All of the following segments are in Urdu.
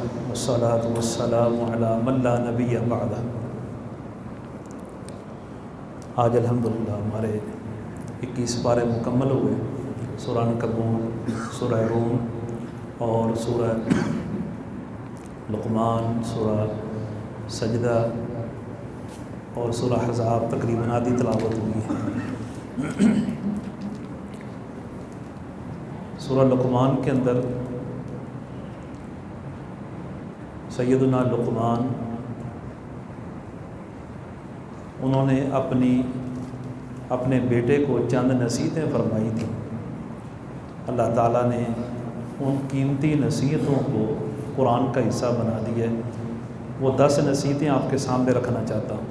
والصلاة والسلام على من لا نبی بعدہ۔ آج الحمدللہ ہمارے 21 پارے مکمل ہوئے، سورہ عنکبوت، سورہ روم اور سورہ لقمان، سورہ سجدہ اور سورہ احزاب تقریباً آدھی تلاوت ہوئی ہے۔ سورہ لقمان کے اندر سیدنا لقمان انہوں نے اپنے بیٹے کو چند نصیحتیں فرمائی تھیں۔ اللہ تعالیٰ نے ان قیمتی نصیحتوں کو قرآن کا حصہ بنا دیا ہے۔ وہ 10 نصیحتیں آپ کے سامنے رکھنا چاہتا ہوں۔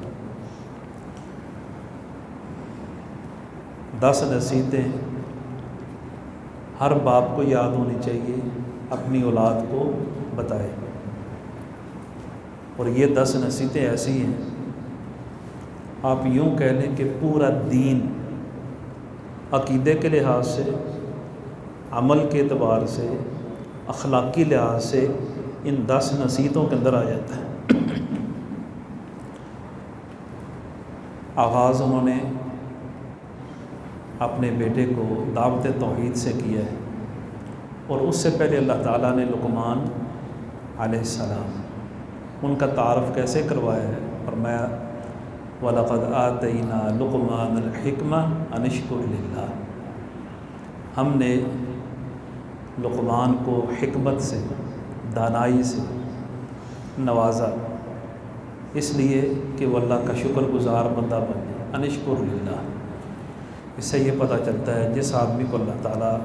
10 نصیحتیں ہر باپ کو یاد ہونی چاہیے، اپنی اولاد کو بتائے۔ اور یہ 10 نصیحتیں ایسی ہیں، آپ یوں کہہ لیں کہ پورا دین عقیدے کے لحاظ سے، عمل کے اعتبار سے، اخلاقی لحاظ سے ان 10 نصیحتوں کے اندر آ جاتا ہے۔ آغاز انہوں نے اپنے بیٹے کو دعوت توحید سے کیا ہے، اور اس سے پہلے اللہ تعالیٰ نے لقمان علیہ السلام ان کا تعارف کیسے کروایا ہے؟ فرمایا وَلَقَدْ آتَيْنَا لُقْمَانَ الْحِكْمَةَ أَنِ اشْكُرْ لِلَّهِ، ہم نے لقمان کو حکمت سے، دانائی سے نوازا، اس لیے کہ وہ اللہ کا شکر گزار بندہ بن جائے۔ أَنِ اشْكُرْ لِلَّهِ، اس سے یہ پتہ چلتا ہے جس آدمی کو اللہ تعالیٰ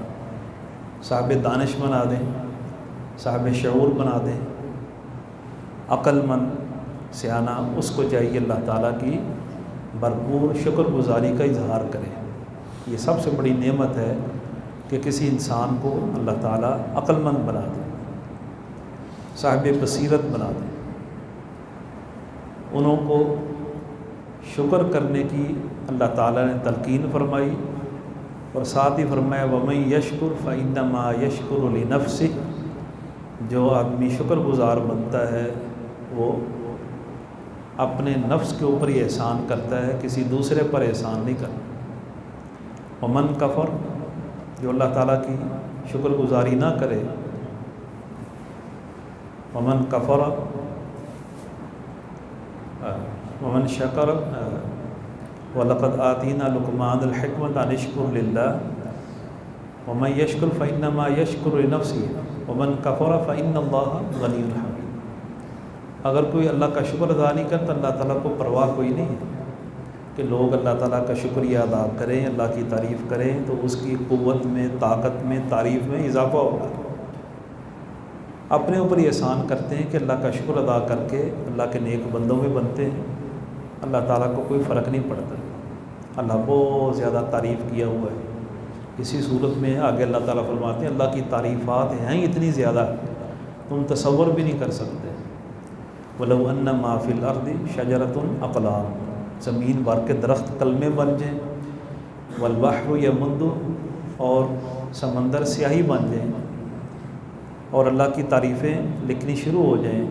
صاحب دانش بنا دیں، صاحب شعور بنا دیں، عقل مند، سیانہ، اس کو چاہیے اللہ تعالیٰ کی بھرپور شکر گزاری کا اظہار کرے۔ یہ سب سے بڑی نعمت ہے کہ کسی انسان کو اللہ تعالیٰ عقل مند بنا دے، صاحب بصیرت بنا دے۔ انہوں کو شکر کرنے کی اللہ تعالیٰ نے تلقین فرمائی، اور ساتھ ہی فرمایا وَمَن يَشْكُرْ فَإِنَّمَا يَشْكُرُ لِنَفْسِهِ، جو آدمی شکر گزار بنتا ہے وہ اپنے نفس کے اوپر ہی احسان کرتا ہے، کسی دوسرے پر احسان نہیں کرتا۔ ومن کفر، جو اللہ تعالیٰ کی شکر گزاری نہ کرے، ومن کفر ومن شکر وَلَقَدْ آتَيْنَا لُقْمَانَ الْحِكْمَةَ أَنِ اشْكُرْ لِلَّهِ وَمَن يَشْكُرْ فَإِنَّمَا يَشْكُرُ لِنَفْسِهِ وَمَن كَفَرَ فَإِنَّ اللَّهَ غَنِيٌّ حَمِيدٌ۔ اگر کوئی اللہ کا شکر ادا نہیں کرتا، اللہ تعالیٰ کو پرواہ کوئی نہیں ہے کہ لوگ اللہ تعالیٰ کا شکریہ ادا کریں، اللہ کی تعریف کریں، تو اس کی قوت میں، طاقت میں، تعریف میں اضافہ ہوگا۔ اپنے اوپر یہ احسان کرتے ہیں کہ اللہ کا شکر ادا کر کے اللہ کے نیک بندوں میں بنتے ہیں، اللہ تعالیٰ کو کوئی فرق نہیں پڑتا۔ اللہ بہت زیادہ تعریف کیا ہوا ہے۔ اسی صورت میں آگے اللہ تعالیٰ فرماتے ہیں اللہ کی تعریفات ہیں اتنی زیادہ تم تصور بھی نہیں کر سکتے۔ وَلَوْ أَنَّ مَا فِي الْأَرْضِ شَجَرَةٌ أَقْلَامٌ، زمین بھر کے درخت کلمے بن جائیں، وَالْبَحْرُ يَمُدُّ، اور سمندر سیاہی بن جائیں، اور اللہ کی تعریفیں لکھنی شروع ہو جائیں،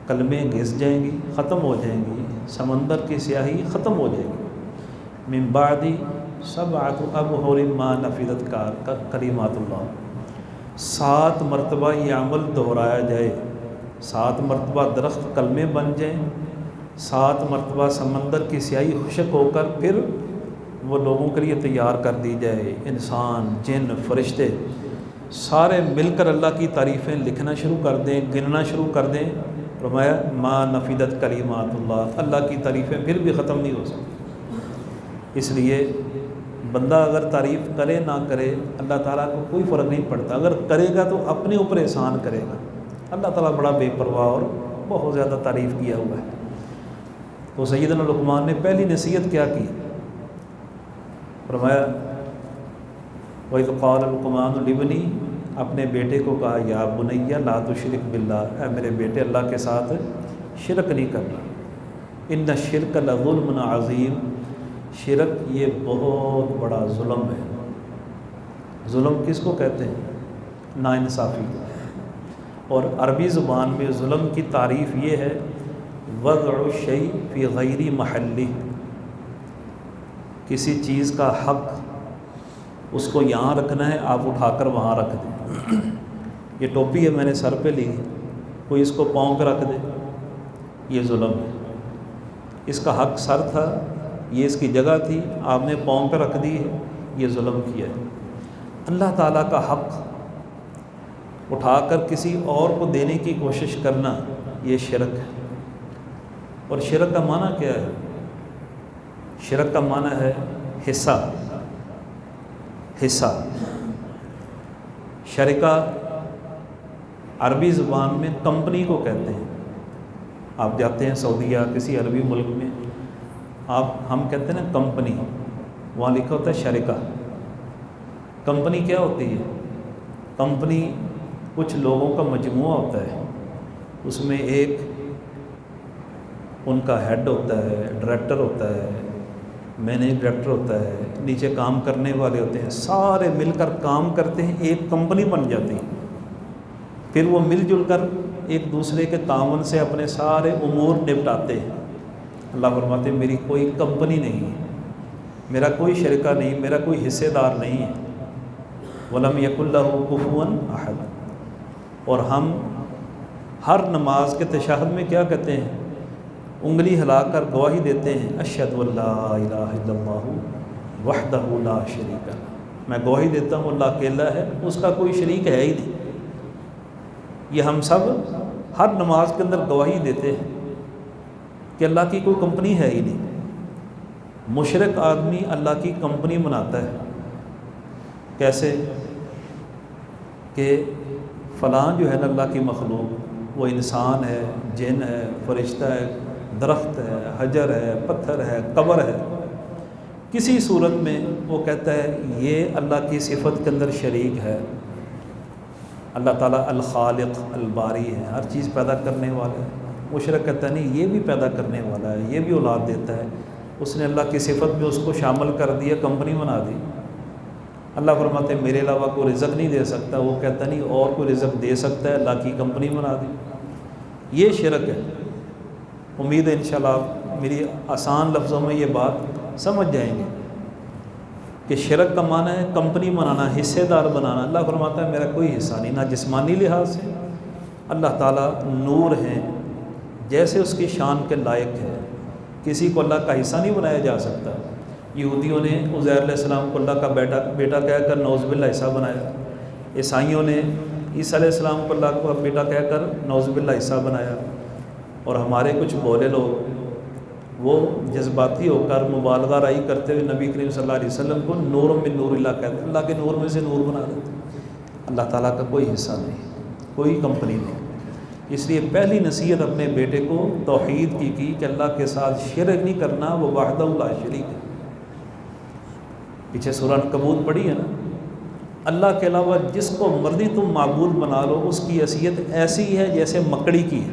کلمیں گھس جائیں گی، ختم ہو جائیں گی، سمندر کی سیاہی ختم ہو جائے گی۔ مِن بَعْدِ سَبْعَةُ أَبْحُرٍ مَا نَفِدَتْ کلمات اللہ، 7 مرتبہ یہ عمل دہرایا جائے، 7 مرتبہ درخت کلمے بن جائیں، 7 مرتبہ سمندر کی سیاہی خشک ہو کر پھر وہ لوگوں کے لیے تیار کر دی جائے، انسان، جن، فرشتے سارے مل کر اللہ کی تعریفیں لکھنا شروع کر دیں، گننا شروع کر دیں، فرمایا ما نفدت کلمات اللہ، اللہ کی تعریفیں پھر بھی ختم نہیں ہو سکتی۔ اس لیے بندہ اگر تعریف کرے نہ کرے، اللہ تعالیٰ کو کوئی فرق نہیں پڑتا۔ اگر کرے گا تو اپنے اوپر احسان کرے گا، اللہ تعالیٰ بڑا بے پرواہ اور بہت زیادہ تعریف کیا ہوا ہے۔ تو سیدنا لقمان نے پہلی نصیحت کیا کی؟ فرمایا وَإِذْ قَالَ لُقْمَانُ لِابْنِهِ، اپنے بیٹے کو کہا یا بنیّ لا تشرک باللہ، اے میرے بیٹے اللہ کے ساتھ شرک نہیں کرنا، ان الشرک لظلم عظیم، شرک یہ بہت بڑا ظلم ہے۔ ظلم کس کو کہتے ہیں؟ ناانصافی۔ اور عربی زبان میں ظلم کی تعریف یہ ہے وضع الشیء فی غیر محلی، کسی چیز کا حق اس کو یہاں رکھنا ہے، آپ اٹھا کر وہاں رکھ دیں۔ یہ ٹوپی ہے، میں نے سر پہ لی، کوئی اس کو پاؤں پہ رکھ دے، یہ ظلم ہے۔ اس کا حق سر تھا، یہ اس کی جگہ تھی، آپ نے پاؤں پہ رکھ دی ہے، یہ ظلم کیا ہے۔ اللہ تعالیٰ کا حق اٹھا کر کسی اور کو دینے کی کوشش کرنا، یہ شرک ہے۔ اور شرک کا معنی کیا ہے؟ شرک کا معنی ہے حصہ، حصہ۔ شرکہ عربی زبان میں کمپنی کو کہتے ہیں۔ آپ جاتے ہیں سعودیہ کسی عربی ملک میں، ہم کہتے ہیں نا کمپنی، وہاں لکھا ہوتا ہے شرکہ۔ کمپنی کیا ہوتی ہے؟ کمپنی کچھ لوگوں کا مجموعہ ہوتا ہے، اس میں ایک ان کا ہیڈ ہوتا ہے، ڈائریکٹر ہوتا ہے، مینیج ڈائریکٹر ہوتا ہے، نیچے کام کرنے والے ہوتے ہیں، سارے مل کر کام کرتے ہیں، ایک کمپنی بن جاتی ہے۔ پھر وہ مل جل کر ایک دوسرے کے تعاون سے اپنے سارے امور نپٹاتے ہیں۔ اللہ فرماتے ہیں میری کوئی کمپنی نہیں ہے، میرا کوئی شرکہ نہیں، میرا کوئی حصے دار نہیں ہے۔ وَلَمْ يَكُنْ لَهُ كُفُوًا أَحَدٌ۔ اور ہم ہر نماز کے تشہد میں کیا کہتے ہیں؟ انگلی ہلا کر گواہی دیتے ہیں اشہد ان لا الہ الا اللہ وحدہ لا شریک لہ، میں گواہی دیتا ہوں اللہ اکیلا ہے، اس کا کوئی شریک ہے ہی نہیں۔ یہ ہم سب ہر نماز کے اندر گواہی دیتے ہیں کہ اللہ کی کوئی کمپنی ہے ہی نہیں۔ مشرک آدمی اللہ کی کمپنی بناتا ہے۔ کیسے؟ کہ فلاں جو ہے نا اللہ کی مخلوق، وہ انسان ہے، جن ہے، فرشتہ ہے، درخت ہے، حجر ہے، پتھر ہے، قبر ہے، کسی صورت میں وہ کہتا ہے یہ اللہ کی صفت کے اندر شریک ہے۔ اللہ تعالیٰ الخالق الباری ہے، ہر چیز پیدا کرنے والا ہے۔ مشرک کہتا ہے نہیں، یہ بھی پیدا کرنے والا ہے، یہ بھی اولاد دیتا ہے۔ اس نے اللہ کی صفت میں اس کو شامل کر دیا، کمپنی بنا دی۔ اللہ فرماتے ہیں میرے علاوہ کوئی رزق نہیں دے سکتا، وہ کہتا نہیں اور کوئی رزق دے سکتا ہے، اللہ کی کمپنی بنا دی۔ یہ شرک ہے۔ امید ہے انشاءاللہ آپ میری آسان لفظوں میں یہ بات سمجھ جائیں گے کہ شرک کا معنی ہے کمپنی بنانا، حصے دار بنانا۔ اللہ فرماتا ہے میرا کوئی حصہ نہیں، نہ جسمانی لحاظ سے۔ اللہ تعالیٰ نور ہیں، جیسے اس کی شان کے لائق ہے، کسی کو اللہ کا حصہ نہیں بنایا جا سکتا۔ یہودیوں نے عزیر علیہ السلام کو اللہ کا بیٹا کہہ کر نعوذ باللہ حصہ بنایا، عیسائیوں نے عیسیٰ علیہ السلام کو اللہ کا بیٹا کہہ کر نعوذ باللہ حصہ بنایا، اور ہمارے کچھ بولے لوگ وہ جذباتی ہو کر مبالغہ رائی کرتے ہوئے نبی کریم صلی اللہ علیہ وسلم کو نور من نور اللہ کہتے ہیں، اللہ کے نور میں سے نور بنا دیتے ہیں۔ اللہ تعالیٰ کا کوئی حصہ نہیں، کوئی کمپنی نہیں۔ اس لیے پہلی نصیحت اپنے بیٹے کو توحید کی کہ اللہ کے ساتھ شرک نہیں کرنا، وہ وحدہ لا شریک ہے۔ پیچھے سورہ عنکبوت پڑھی ہے نا، اللہ کے علاوہ جس کو مرضی تم معبود بنا لو، اس کی حیثیت ایسی ہے جیسے مکڑی کی ہے۔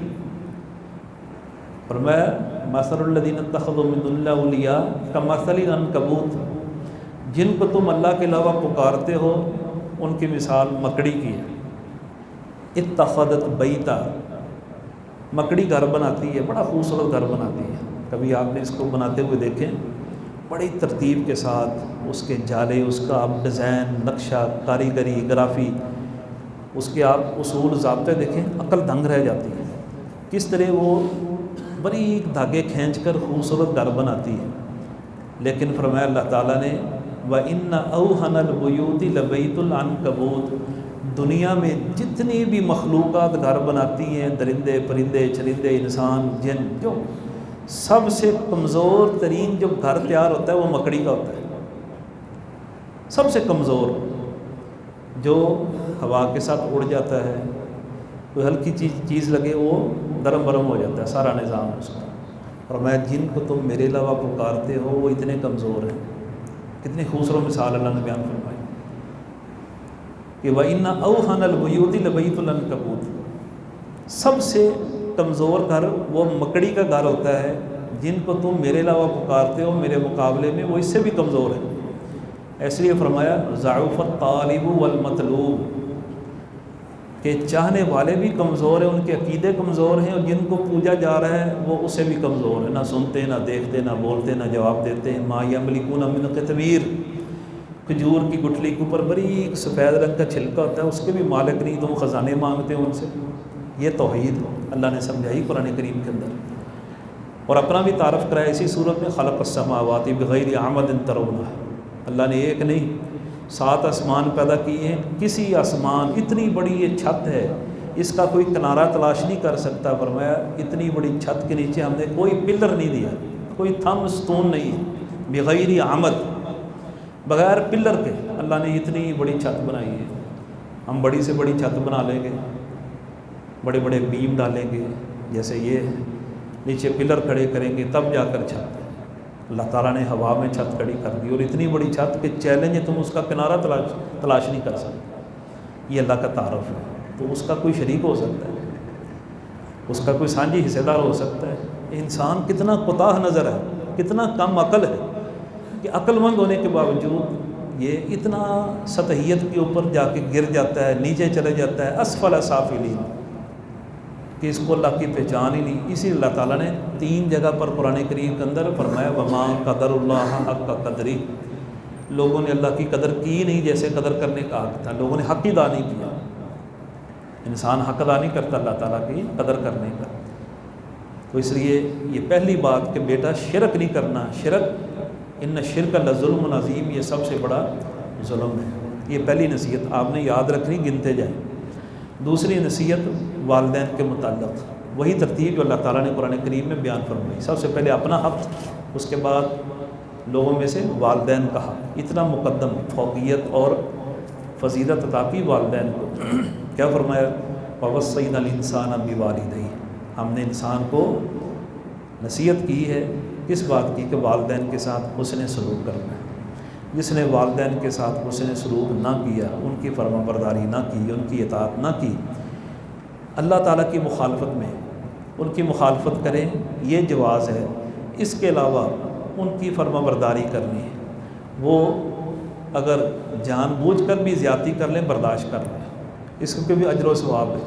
فرمایا مثل الذین اتخذوا من دون اللہ اولیاء کمثل العنکبوت، جن کو تم اللہ کے علاوہ پکارتے ہو ان کی مثال مکڑی کی ہے۔ اتخذت بیتا، مکڑی گھر بناتی ہے، بڑا خوبصورت گھر بناتی ہے۔ کبھی آپ نے اس کو بناتے ہوئے دیکھیں، بڑی ترتیب کے ساتھ اس کے جالے، اس کا آپ ڈیزائن، نقشہ، کاریگری، گرافی، اس کے آپ اصول ضابطے دیکھیں، عقل دنگ رہ جاتی ہے کس طرح وہ باریک دھاگے کھینچ کر خوبصورت گھر بناتی ہے۔ لیکن فرمایا اللہ تعالیٰ نے وَإِنَّ أَوْهَنَ الْبُيُوتِ لَبَيْتُ الْعَنْكَبُوتِ، دنیا میں جتنی بھی مخلوقات گھر بناتی ہیں، درندے پرندے چرندے انسان جن، جو سب سے کمزور ترین جو گھر تیار ہوتا ہے وہ مکڑی کا ہوتا ہے۔ سب سے کمزور، جو ہوا کے ساتھ اڑ جاتا ہے، کوئی ہلکی چیز لگے وہ درم برم ہو جاتا ہے سارا نظام اس کا۔ اور میں جن کو تم میرے علاوہ پکارتے ہو وہ اتنے کمزور ہیں۔ کتنی خوبصورت مثال اللہ نے بیان فرمائی کہ وَإِنَّ أَوْهَنَ الْبُيُوتِ لَبَيْتُ الْعَنْكَبُوتِ، سب سے کمزور گھر وہ مکڑی کا گھر ہوتا ہے، جن کو تم میرے علاوہ پکارتے ہو میرے مقابلے میں وہ اس سے بھی کمزور ہے۔ اس لیے فرمایا ضعف الطالب والمطلوب، کہ چاہنے والے بھی کمزور ہیں، ان کے عقیدے کمزور ہیں، اور جن کو پوجا جا رہا ہے وہ اس سے بھی کمزور ہے، نہ سنتے نہ دیکھتے نہ بولتے نہ جواب دیتے ہیں۔ ما یملکون من قطمیر، کھجور کی گٹھلی کے اوپر باریک سفید رنگ کا چھلکا ہوتا ہے، اس کے بھی مالک نہیں، تم خزانے مانگتے ہو ان سے۔ یہ توحید اللہ نے سمجھائی قرآن کریم کے اندر، اور اپنا بھی تعارف کرایا اسی صورت میں، خلق السماوات بغیر عمد ترونہ، اللہ نے ایک نہیں 7 آسمان پیدا کیے ہیں، کسی آسمان اتنی بڑی یہ چھت ہے، اس کا کوئی کنارہ تلاش نہیں کر سکتا، فرمایا اتنی بڑی چھت کے نیچے ہم نے کوئی پلر نہیں دیا، کوئی تھم ستون نہیں ہے، بغیر عمد، بغیر پلر کے اللہ نے اتنی بڑی چھت بنائی ہے۔ ہم بڑی سے بڑی چھت بنا لیں گے، بڑے بڑے بیم ڈالیں گے، جیسے یہ نیچے پلر کھڑے کریں گے تب جا کر چھت، اللہ تعالیٰ نے ہوا میں چھت کھڑی کر دی، اور اتنی بڑی چھت کہ چیلنج ہے تم اس کا کنارہ تلاش نہیں کر سکتے۔ یہ اللہ کا تعارف ہے، تو اس کا کوئی شریک ہو سکتا ہے، اس کا کوئی سانجھی حصے دار ہو سکتا ہے؟ انسان کتنا کوتاہ نظر ہے، کتنا کم عقل ہے کہ عقل مند ہونے کے باوجود یہ اتنا سطحیت کے اوپر جا کے گر جاتا ہے، نیچے چلے جاتا ہے، اسفل سافلین، کہ اس کو اللہ کی پہچان ہی نہیں۔ اسی اللہ تعالیٰ نے 3 جگہ پر قرآن کریم کے اندر فرمایا وما قدر اللہ حق قدری، لوگوں نے اللہ کی قدر کی نہیں جیسے قدر کرنے کا حق تھا، لوگوں نے حق ادا نہیں کیا۔ انسان حق ادا نہیں کرتا اللہ تعالیٰ کی قدر کرنے کا، تو اس لیے یہ پہلی بات کہ بیٹا شرک نہیں کرنا، شرک ان شرک لظلم عظیم، یہ سب سے بڑا ظلم ہے، یہ پہلی نصیحت آپ نے یاد رکھنی، گنتے جائیں۔ دوسری نصیحت والدین کے متعلق، وہی ترتیب جو اللہ تعالیٰ نے قرآن کریم میں بیان فرمائی، سب سے پہلے اپنا حق، اس کے بعد لوگوں میں سے والدین کا حق، اتنا مقدم فوقیت اور فضیلت عطا کی والدین کو۔ کیا فرمایا؟ وَوَصَّيْنَا الْإِنسَانَ بِوَالِدَيْهِ، ہم نے انسان کو نصیحت کی ہے، کس بات کی؟ کہ والدین کے ساتھ حسن سلوک کرنا ہے۔ جس نے والدین کے ساتھ حسن سلوک نہ کیا، ان کی فرما برداری نہ کی، ان کی اطاعت نہ کی، اللہ تعالیٰ کی مخالفت میں ان کی مخالفت کریں، یہ جواز ہے۔ اس کے علاوہ ان کی فرما برداری کرنی ہے، وہ اگر جان بوجھ کر بھی زیادتی کر لیں برداشت کر لیں، اس کے بھی اجر و ثواب ہے،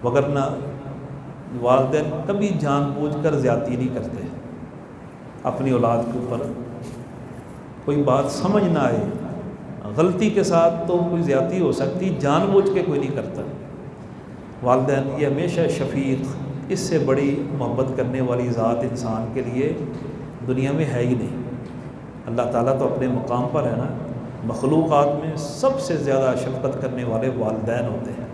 وگرنہ والدین کبھی جان بوجھ کر زیادتی نہیں کرتے، اپنی اولاد کے اوپر کوئی بات سمجھ نہ آئے، غلطی کے ساتھ تو کوئی زیادتی ہو سکتی، جان بوجھ کے کوئی نہیں کرتا۔ والدین یہ ہمیشہ شفیق، اس سے بڑی محبت کرنے والی ذات انسان کے لیے دنیا میں ہے ہی نہیں۔ اللہ تعالیٰ تو اپنے مقام پر ہے نا، مخلوقات میں سب سے زیادہ شفقت کرنے والے والدین ہوتے ہیں،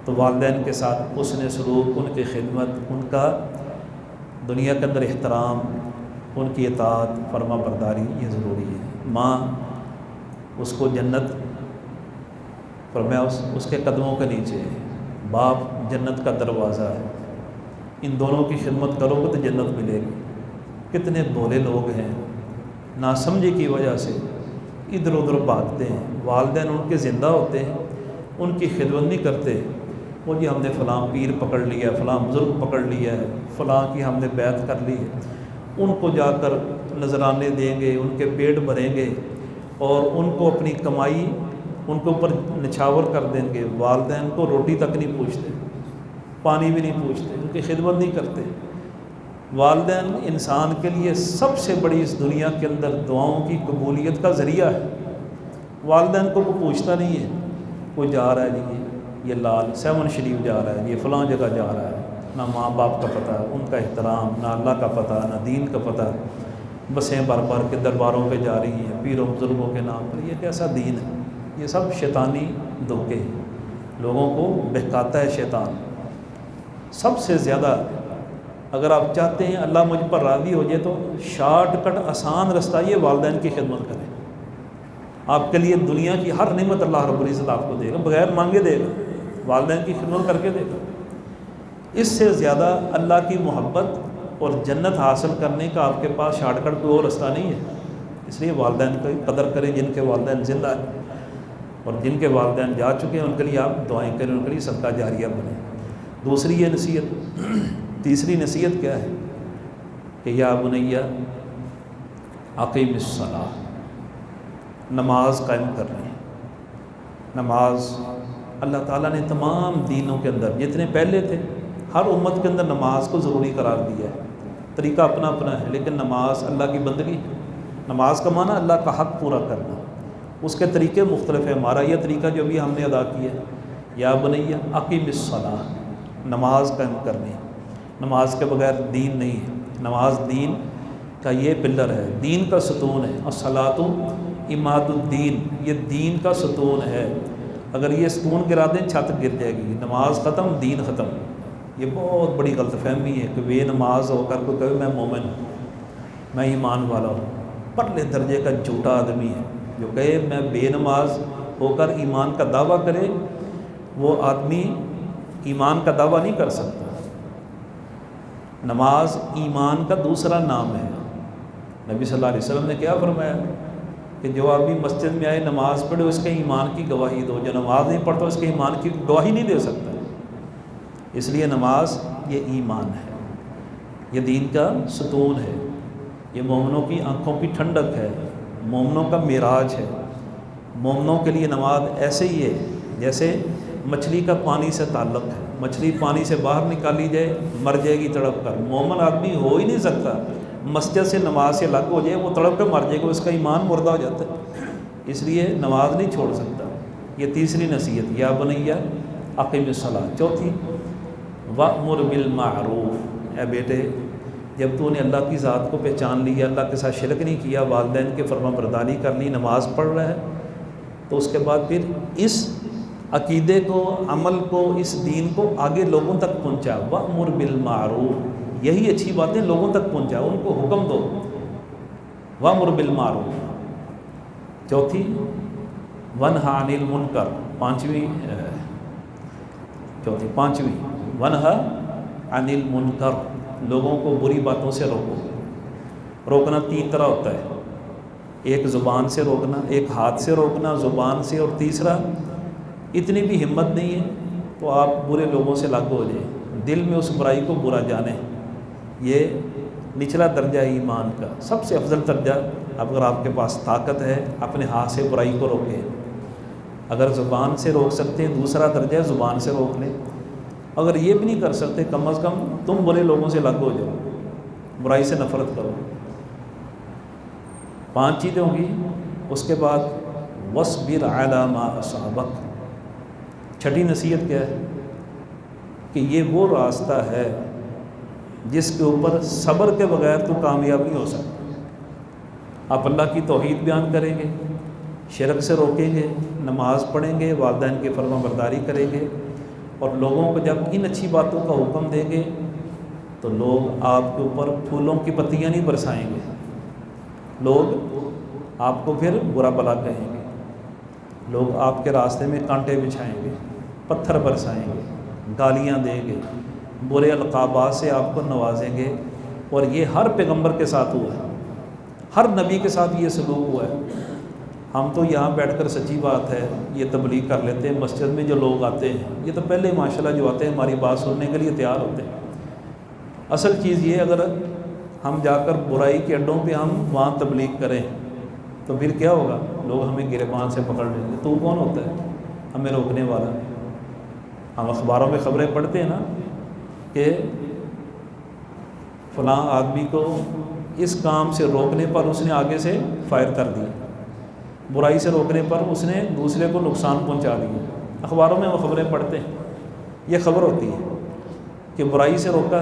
تو والدین کے ساتھ حسن سلوک، ان کی خدمت، ان کا دنیا کے اندر احترام، ان کی اطاعت، فرما برداری، یہ ضروری ہے۔ ماں اس کو جنت فرمایا اس کے قدموں کے نیچے ہے، باپ جنت کا دروازہ ہے، ان دونوں کی خدمت کرو گے تو جنت ملے گی۔ کتنے بھولے لوگ ہیں، ناسمجھی کی وجہ سے ادھر ادھر بھاگتے ہیں، والدین ان کے زندہ ہوتے ہیں، ان کی خدمت نہیں کرتے، وہ جی ہم نے فلاں پیر پکڑ لیا ہے، فلاں بزرگ پکڑ لیا ہے، فلاں کی ہم نے بیعت کر لی ہے، ان کو جا کر نذرانے دیں گے، ان کے پیٹ بھریں گے، اور ان کو اپنی کمائی ان کے اوپر نچھاور کر دیں گے۔ والدین کو روٹی تک نہیں پوچھتے، پانی بھی نہیں پوچھتے، ان کی خدمت نہیں کرتے۔ والدین انسان کے لیے سب سے بڑی اس دنیا کے اندر دعاؤں کی قبولیت کا ذریعہ ہے۔ والدین کو کوئی پوچھتا نہیں ہے، کوئی جا رہا ہے جی یہ لال 7 شریف جا رہا ہے، یہ فلاں جگہ جا رہا ہے، نہ ماں باپ کا پتہ، ان کا احترام، نہ اللہ کا پتہ، نہ دین کا پتہ، بسیں بار بار کے درباروں پہ جا رہی ہیں پیروں بزرگوں کے نام پر۔ یہ کیسا دین ہے؟ یہ سب شیطانی دھوکے ہیں، لوگوں کو بہکاتا ہے شیطان۔ سب سے زیادہ اگر آپ چاہتے ہیں اللہ مجھ پر راضی ہو جائے تو شارٹ کٹ آسان رستہ یہ والدین کی خدمت کریں۔ آپ کے لیے دنیا کی ہر نعمت اللہ رب العزت آپ کو دے گا، بغیر مانگے دے گا، والدین کی خدمت کر کے دے گا۔ اس سے زیادہ اللہ کی محبت اور جنت حاصل کرنے کا آپ کے پاس شارٹ کٹ کوئی اور رستہ نہیں ہے۔ اس لیے والدین کی قدر کریں، جن کے والدین زندہ ہیں، اور جن کے والدین جا چکے ہیں ان کے لیے آپ دعائیں کریں، ان کے لیے صدقہ جاریہ بنیں۔ دوسری یہ نصیحت۔ تیسری نصیحت کیا ہے؟ کہ یا بنیہ اقیم الصلاۃ، نماز قائم کرنی ہے۔ نماز اللہ تعالیٰ نے تمام دینوں کے اندر جتنے پہلے تھے ہر امت کے اندر نماز کو ضروری قرار دیا ہے. طریقہ اپنا اپنا ہے، لیکن نماز اللہ کی بندگی. نماز کا معنی اللہ کا حق پورا کرنا. اس کے طریقے مختلف ہیں. ہمارا یہ طریقہ جو بھی ہم نے ادا کیا ہے، یا بنیا اقیم الصلاۃ، نماز قائم کرنی. نماز کے بغیر دین نہیں ہے. نماز دین کا یہ پلر ہے، دین کا ستون ہے. الصلاۃ عماد الدین، یہ دین کا ستون ہے. اگر یہ ستون گرا دیں چھت گر جائے گی. نماز ختم دین ختم. یہ بہت بڑی غلط فہمی ہے کہ بے نماز ہو کر کوئی کہے میں مومن ہوں، میں ایمان والا ہوں. پرلے درجے کا جھوٹا آدمی ہے جو کہے میں بے نماز ہو کر ایمان کا دعویٰ کرے. وہ آدمی ایمان کا دعویٰ نہیں کر سکتا. نماز ایمان کا دوسرا نام ہے. نبی صلی اللہ علیہ وسلم نے کیا فرمایا کہ جو آدمی مسجد میں آئے نماز پڑھے اس کے ایمان کی گواہی دو. جو نماز نہیں پڑھتا اس کے ایمان کی گواہی نہیں دے سکتا. اس لیے نماز یہ ایمان ہے، یہ دین کا ستون ہے، یہ مومنوں کی آنکھوں کی ٹھنڈک ہے، مومنوں کا معراج ہے. مومنوں کے لیے نماز ایسے ہی ہے جیسے مچھلی کا پانی سے تعلق ہے. مچھلی پانی سے باہر نکالی جائے مر جائے گی تڑپ کر. مومن آدمی ہو ہی نہیں سکتا مسجد سے نماز سے الگ ہو جائے، وہ تڑپ کر مر جائے گا، اس کا ایمان مردہ ہو جاتا ہے. اس لیے نماز نہیں چھوڑ سکتا. یہ تیسری نصیحت، یا بنیا اقیم الصلاۃ. چوتھی وَأْمُرْ بِالْمَعْرُوفِ، اے بیٹے جب تو نے اللہ کی ذات کو پہچان لی، اللہ کے ساتھ شرک نہیں کیا، والدین کے فرما برداری کر لی، نماز پڑھ رہا ہے، تو اس کے بعد پھر اس عقیدے کو، عمل کو، اس دین کو آگے لوگوں تک پہنچا. وَأْمُرْ بِالْمَعْرُوفِ، یہی اچھی باتیں لوگوں تک پہنچا، ان کو حکم دو. وَأْمُرْ بِالْمَعْرُوفِ. چوتھی وَانْہَ عَنِ الْمُنْکَرِ، پانچویں وَانْہَ عَنِ الْمُنْکَرِ، لوگوں کو بری باتوں سے روکو. روکنا تین طرح ہوتا ہے، ایک زبان سے روکنا، ایک ہاتھ سے روکنا زبان سے، اور تیسرا اتنی بھی ہمت نہیں ہے تو آپ برے لوگوں سے لاگو ہو جائیں، دل میں اس برائی کو برا جانیں. یہ نچلا درجہ ہے ایمان کا. سب سے افضل درجہ اگر آپ کے پاس طاقت ہے اپنے ہاتھ سے برائی کو روکیں. اگر زبان سے روک سکتے ہیں دوسرا درجہ ہے زبان سے روک لیں. اگر یہ بھی نہیں کر سکتے کم از کم تم برے لوگوں سے الگ ہو جاؤ، برائی سے نفرت کرو. 5 چیزیں ہوں گی. اس کے بعد وَاصْبِرْ عَلَىٰ مَا أَصَابَكَ. چھٹی نصیحت کیا ہے کہ یہ وہ راستہ ہے جس کے اوپر صبر کے بغیر تو کامیاب نہیں ہو سکتا. آپ اللہ کی توحید بیان کریں گے، شرک سے روکیں گے، نماز پڑھیں گے، والدین کی فرما برداری کریں گے، اور لوگوں کو جب ان اچھی باتوں کا حکم دیں گے تو لوگ آپ کے اوپر پھولوں کی پتیاں نہیں برسائیں گے. لوگ آپ کو پھر برا بھلا کہیں گے. لوگ آپ کے راستے میں کانٹے بچھائیں گے، پتھر برسائیں گے، گالیاں دیں گے، برے القابات سے آپ کو نوازیں گے. اور یہ ہر پیغمبر کے ساتھ ہوا ہے، ہر نبی کے ساتھ یہ سلوک ہوا ہے. ہم تو یہاں بیٹھ کر سچی بات ہے یہ تبلیغ کر لیتے ہیں. مسجد میں جو لوگ آتے ہیں یہ تو پہلے ماشاءاللہ جو آتے ہیں ہماری بات سننے کے لیے تیار ہوتے ہیں. اصل چیز یہ اگر ہم جا کر برائی کے اڈوں پہ ہم وہاں تبلیغ کریں تو پھر کیا ہوگا؟ لوگ ہمیں گریبان سے پکڑ لیں گے. تو کون ہوتا ہے ہمیں روکنے والا؟ ہم اخباروں میں خبریں پڑھتے ہیں نا کہ فلاں آدمی کو اس کام سے روکنے پر اس نے آگے سے فائر کر دیا، برائی سے روکنے پر اس نے دوسرے کو نقصان پہنچا دیا. اخباروں میں وہ خبریں پڑھتے ہیں. یہ خبر ہوتی ہے کہ برائی سے روکا،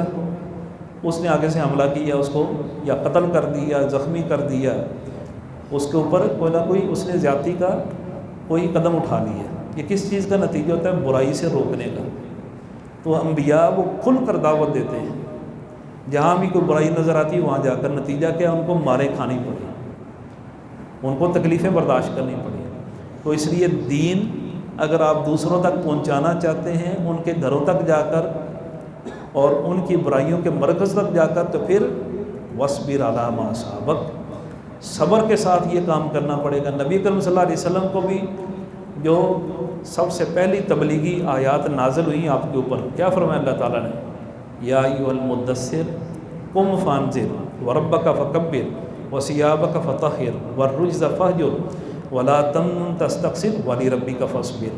اس نے آگے سے حملہ کیا، اس کو یا قتل کر دیا، زخمی کر دیا، اس کے اوپر کوئی نہ کوئی اس نے زیادتی کا کوئی قدم اٹھا لیا. یہ کس چیز کا نتیجہ ہوتا ہے؟ برائی سے روکنے کا. تو انبیاء وہ کھل کر دعوت دیتے ہیں. جہاں بھی کوئی برائی نظر آتی ہے وہاں جا کر نتیجہ کیا؟ ان کو مارے کھانی پڑی، ان کو تکلیفیں برداشت کرنی پڑی. تو اس لیے دین اگر آپ دوسروں تک پہنچانا چاہتے ہیں ان کے گھروں تک جا کر اور ان کی برائیوں کے مرکز تک جا کر، تو پھر وَاصْبِرْ عَلَىٰ مَا أَصَابَكَ، صبر کے ساتھ یہ کام کرنا پڑے گا. نبی کریم صلی اللہ علیہ وسلم کو بھی جو سب سے پہلی تبلیغی آیات نازل ہوئی آپ کے اوپر، کیا فرمایا اللہ تعالیٰ نے؟ یا ایھا المدثر قم فانذر وربک فکبر وثیابک فطہر والرجز فہجر ولا تمنن تستکثر ولربک فاصبر.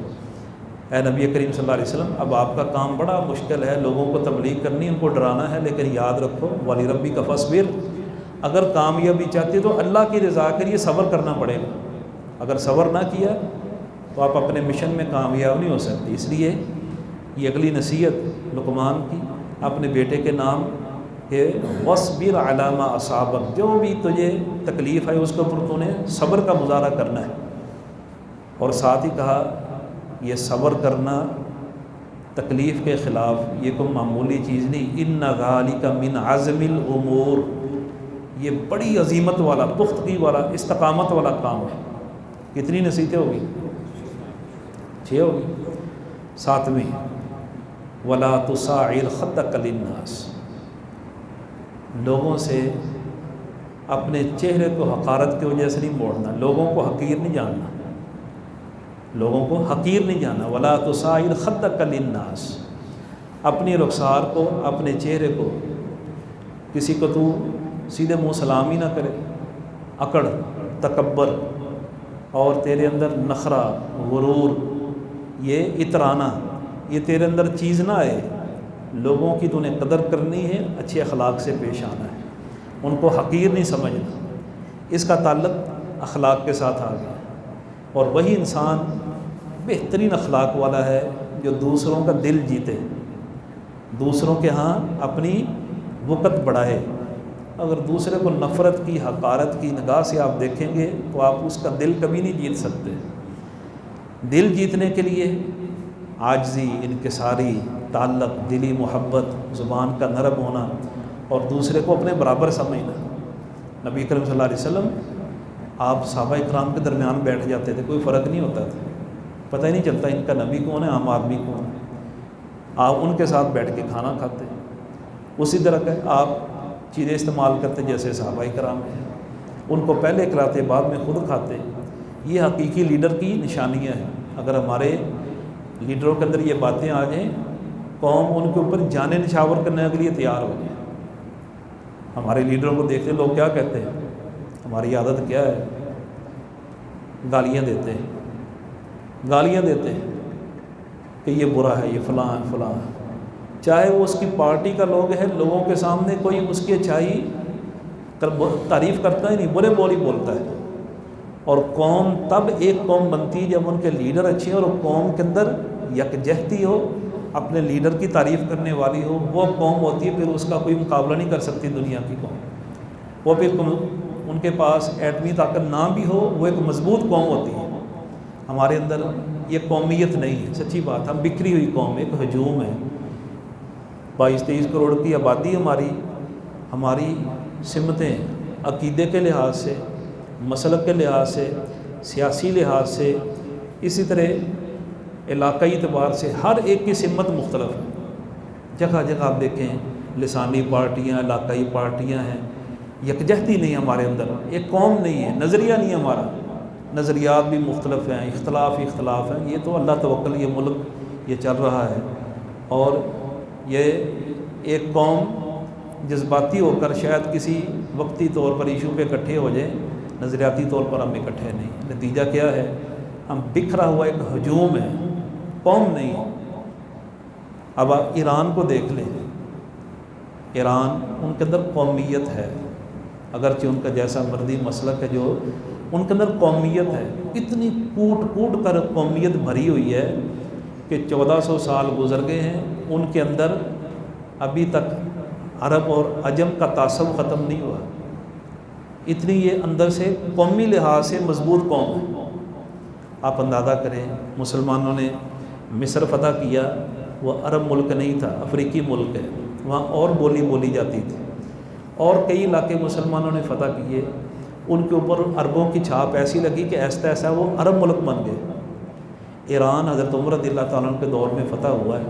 اے نبی کریم صلی اللہ علیہ وسلم اب آپ کا کام بڑا مشکل ہے، لوگوں کو تبلیغ کرنی، ان کو ڈرانا ہے، لیکن یاد رکھو ولی ربی کا فصبر، اگر کامیابی چاہتے تو اللہ کی رضا کے لیے صبر کرنا پڑے گا، اگر صبر نہ کیا تو آپ اپنے مشن میں کامیاب نہیں ہو سکتے۔ اس لیے یہ اگلی نصیحت لقمان کی اپنے بیٹے کے نام کہ وَاصْبِرْ عَلَىٰ مَا أَصَابَكَ، جو بھی تجھے تکلیف ہے اس کے اوپر تو نے صبر کا مظاہرہ کرنا ہے۔ اور ساتھ ہی کہا یہ صبر کرنا تکلیف کے خلاف یہ کوئی معمولی چیز نہیں، إِنَّ ذَلِكَ مِنْ عَزْمِ الْأُمُورِ، یہ بڑی عظیمت والا، پختگی والا، استقامت والا کام ہے۔ کتنی نصیحتیں ہوگی؟ 6 ہوگی۔ 7ویں وَلَا تُصَاعِرْ خَدَّكَ لِلنَّاسِ، لوگوں سے اپنے چہرے کو حقارت کی وجہ سے نہیں موڑنا، لوگوں کو حقیر نہیں جاننا، لوگوں کو حقیر نہیں جاننا۔ وَلَا تُصَاعِرْ خَدَّكَ لِلنَّاسِ، اپنی رخسار کو، اپنے چہرے کو، کسی کو تو سیدھے منہ سلام ہی نہ کرے، اکڑ، تکبر اور تیرے اندر نخرہ، غرور، یہ اترانا، یہ تیرے اندر چیز نہ آئے۔ لوگوں کی تو نے قدر کرنی ہے، اچھے اخلاق سے پیش آنا ہے، ان کو حقیر نہیں سمجھنا۔ اس کا تعلق اخلاق کے ساتھ آ گیا، اور وہی انسان بہترین اخلاق والا ہے جو دوسروں کا دل جیتے، دوسروں کے ہاں اپنی وقت بڑھائے۔ اگر دوسرے کو نفرت کی، حقارت کی نگاہ سے آپ دیکھیں گے تو آپ اس کا دل کبھی نہیں جیت سکتے۔ دل جیتنے کے لیے عاجزی، انکساری، تعلق، دلی محبت، زبان کا نرم ہونا اور دوسرے کو اپنے برابر سمجھنا۔ نبی کریم صلی اللہ علیہ وسلم آپ صحابہ کرام کے درمیان بیٹھ جاتے تھے، کوئی فرق نہیں ہوتا تھا، پتہ ہی نہیں چلتا ان کا نبی کون ہے، عام آدمی کون ہے۔ آپ ان کے ساتھ بیٹھ کے کھانا کھاتے، اسی طرح کہ آپ چیزیں استعمال کرتے جیسے صحابہ کرام ہیں، ان کو پہلے کھلاتے بعد میں خود کھاتے۔ یہ حقیقی لیڈر کی نشانیاں ہیں۔ اگر ہمارے لیڈروں کے اندر یہ باتیں آ جائیں، قوم ان کے اوپر جانیں نشاور کرنے کے لیے تیار ہو جائیں۔ ہمارے لیڈروں کو دیکھتے لوگ کیا کہتے ہیں، ہماری عادت کیا ہے، گالیاں دیتے ہیں، گالیاں دیتے ہیں کہ یہ برا ہے، یہ فلاں ہے، فلاں ہے، چاہے وہ اس کی پارٹی کا لوگ ہے، لوگوں کے سامنے کوئی اس کی اچھائی تعریف کرتا ہی نہیں، برے بول ہی بولتا ہے۔ اور قوم تب ایک قوم بنتی جب ان کے لیڈر اچھے اور قوم کے اندر یکجہتی ہو، اپنے لیڈر کی تعریف کرنے والی ہو، وہ قوم ہوتی ہے، پھر اس کا کوئی مقابلہ نہیں کر سکتی دنیا کی قوم۔ وہ پھر ان کے پاس ایٹمی طاقت نہ بھی ہو، وہ ایک مضبوط قوم ہوتی ہے۔ ہمارے اندر یہ قومیت نہیں ہے، سچی بات، ہم بکھری ہوئی قوم، ایک ہجوم ہے۔ 22-23 کروڑ کی آبادی ہماری سمتیں عقیدے کے لحاظ سے، مسلک کے لحاظ سے، سیاسی لحاظ سے، اسی طرح علاقائی اعتبار سے ہر ایک کی سمت مختلف ہے۔ جگہ جگہ آپ دیکھیں لسانی پارٹیاں، علاقائی پارٹیاں ہیں، یکجہتی نہیں ہمارے اندر، ایک قوم نہیں ہے، نظریہ نہیں ہمارا، نظریات بھی مختلف ہیں، اختلاف ہی اختلاف ہیں۔ یہ تو اللہ توکل، یہ ملک یہ چل رہا ہے، اور یہ ایک قوم جذباتی ہو کر شاید کسی وقتی طور پر ایشو پہ اکٹھے ہو جائیں، نظریاتی طور پر ہم اکٹھے نہیں۔ نتیجہ کیا ہے، ہم بکھرا ہوا ایک ہجوم ہے، قوم نہیں۔ اب آپ ایران کو دیکھ لیں، ایران ان کے اندر قومیت ہے، اگرچہ ان کا جیسا مردی مسلک ہے، جو ان کے اندر قومیت ہے، اتنی کوٹ کوٹ کر قومیت بھری ہوئی ہے کہ 1400 سال گزر گئے ہیں، ان کے اندر ابھی تک عرب اور عجم کا تعصب ختم نہیں ہوا۔ اتنی یہ اندر سے قومی لحاظ سے مضبوط قوم ہے۔ آپ اندازہ کریں، مسلمانوں نے مصر فتح کیا، وہ عرب ملک نہیں تھا، افریقی ملک ہے، وہاں اور بولی بولی جاتی تھی، اور کئی علاقے مسلمانوں نے فتح کیے، ان کے اوپر عربوں کی چھاپ ایسی لگی کہ ایسا ایسا وہ عرب ملک بن گئے۔ ایران حضرت عمر رضی اللہ تعالیٰ عنہ کے دور میں فتح ہوا ہے،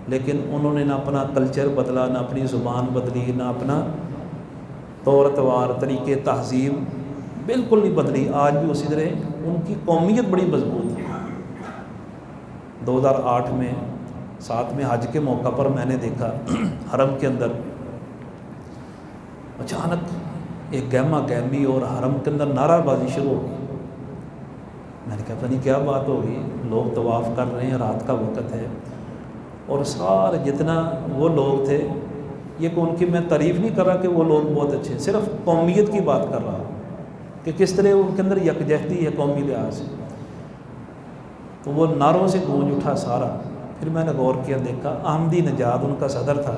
لیکن انہوں نے نہ اپنا کلچر بدلا، نہ اپنی زبان بدلی، نہ اپنا طور اتوار، طریقے تہذیب بالکل نہیں بدلی، آج بھی اسی طرح ان کی قومیت بڑی مضبوط ہے۔ 2008 میں ساتھ میں حج کے موقع پر میں نے دیکھا حرم کے اندر اچانک ایک گہما گہمی اور حرم کے اندر نعرہ بازی شروع ہو گئی، میں نے کہا پتہ نہیں کیا بات ہوگی، لوگ طواف کر رہے ہیں، رات کا وقت ہے، اور سارے جتنا وہ لوگ تھے، یہ کہ ان کی میں تعریف نہیں کر رہا کہ وہ لوگ بہت اچھے، صرف قومیت کی بات کر رہا ہوں کہ کس طرح ان کے اندر یکجہتی ہے قومی لحاظ سے، تو وہ نعروں سے گونج اٹھا سارا۔ پھر میں نے غور کیا، دیکھا احمدی نژاد ان کا صدر تھا،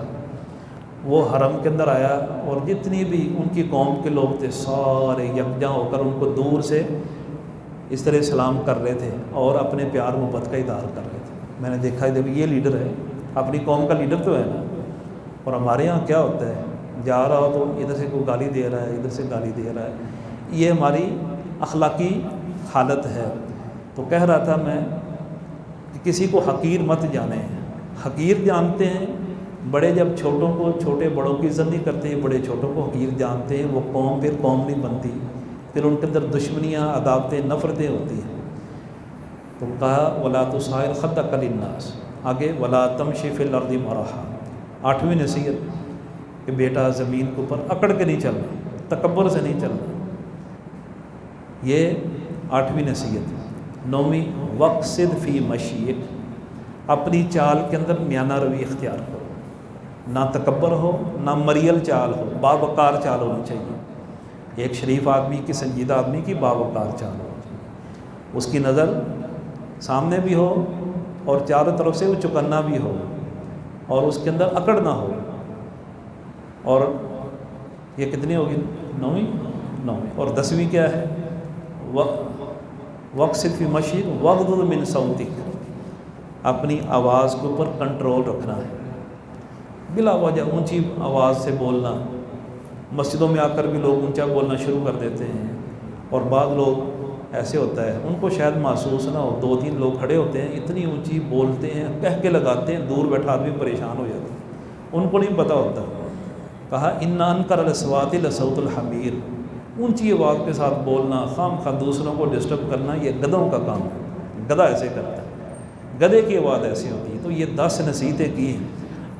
وہ حرم کے اندر آیا، اور جتنی بھی ان کی قوم کے لوگ تھے سارے یکجا ہو کر ان کو دور سے اس طرح سلام کر رہے تھے اور اپنے پیار محبت کا اظہار کر رہے تھے۔ میں نے دیکھا جب یہ لیڈر ہے، اپنی قوم کا لیڈر تو ہے نا، اور ہمارے ہاں کیا ہوتا ہے، جا رہا ہو تو ادھر سے کوئی گالی دے رہا ہے، ادھر سے گالی دے رہا ہے، یہ ہماری اخلاقی حالت ہے۔ تو کہہ رہا تھا میں کہ کسی کو حقیر مت جانیں، حقیر جانتے ہیں بڑے جب چھوٹوں کو، چھوٹے بڑوں کی عزت نہیں کرتے ہیں، بڑے چھوٹوں کو حقیر جانتے ہیں، وہ قوم پھر قوم نہیں بنتی، پھر ان کے اندر دشمنیاں، عداوتیں، نفرتیں ہوتی ہیں۔ تو کہا ولا تصائر خدک للناس، آگے ولا تمشی فی الارض مرحا، 8ویں نصیحت کہ بیٹا زمین کے اوپر اکڑ کے نہیں چلنا، تکبر سے نہیں چلنا، یہ 8ویں نصیحت۔ 9ویں وقصد فی مشیک، اپنی چال کے اندر میانہ روی اختیار کرو، نہ تکبر ہو نہ مریل چال ہو، باوقار چال ہونی چاہیے، ایک شریف آدمی کی، سنجیدہ آدمی کی باوقار چال ہو، اس کی نظر سامنے بھی ہو اور چاروں طرف سے وہ چکنا بھی ہو، اور اس کے اندر اکڑ نہ ہو۔ اور یہ کتنی ہوگی؟ 9ویں۔ اور 10ویں کیا ہے؟ وقصد فی مشیک واغضض من صوتک، اپنی آواز کے اوپر کنٹرول رکھنا ہے، بلا وجہ اونچی آواز سے بولنا۔ مسجدوں میں آ کر بھی لوگ اونچا بولنا شروع کر دیتے ہیں، اور بعض لوگ ایسے ہوتا ہے ان کو شاید محسوس نہ ہو، 2-3 لوگ کھڑے ہوتے ہیں، اتنی اونچی بولتے ہیں، کہہ کے لگاتے ہیں، دور بیٹھا آدمی پریشان ہو جاتا ہے، ان کو نہیں پتہ ہوتا۔ کہا ان انکر الاصوات لصوت الحمیر، اونچی آواز کے ساتھ بولنا، خام خواہ دوسروں کو ڈسٹرب کرنا، یہ گدھوں کا کام ہے، گدھا ایسے کرتا ہے، گدھے کی آواز ایسی ہوتی ہے۔ تو یہ 10 نصیحتیں کی ہیں،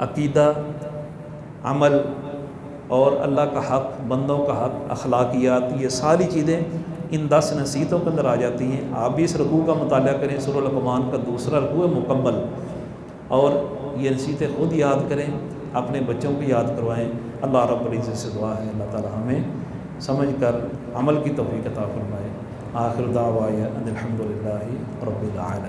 عقیدہ، عمل اور اللہ کا حق، بندوں کا حق، اخلاقیات، یہ ساری چیزیں ان 10 نصیحتوں کے اندر آ جاتی ہیں۔ آپ بھی اس رکوع کا مطالعہ کریں، سورہ لقمان کا دوسرا رکوع ہے مکمل، اور یہ نصیحتیں خود یاد کریں، اپنے بچوں کو یاد کروائیں۔ اللہ رب العزت سے دعا ہے اللہ تعالی ہمیں سمجھ کر عمل کی توفیق عطا فرمائے۔ آخر دعوانا ان الحمد للہ رب العالمین۔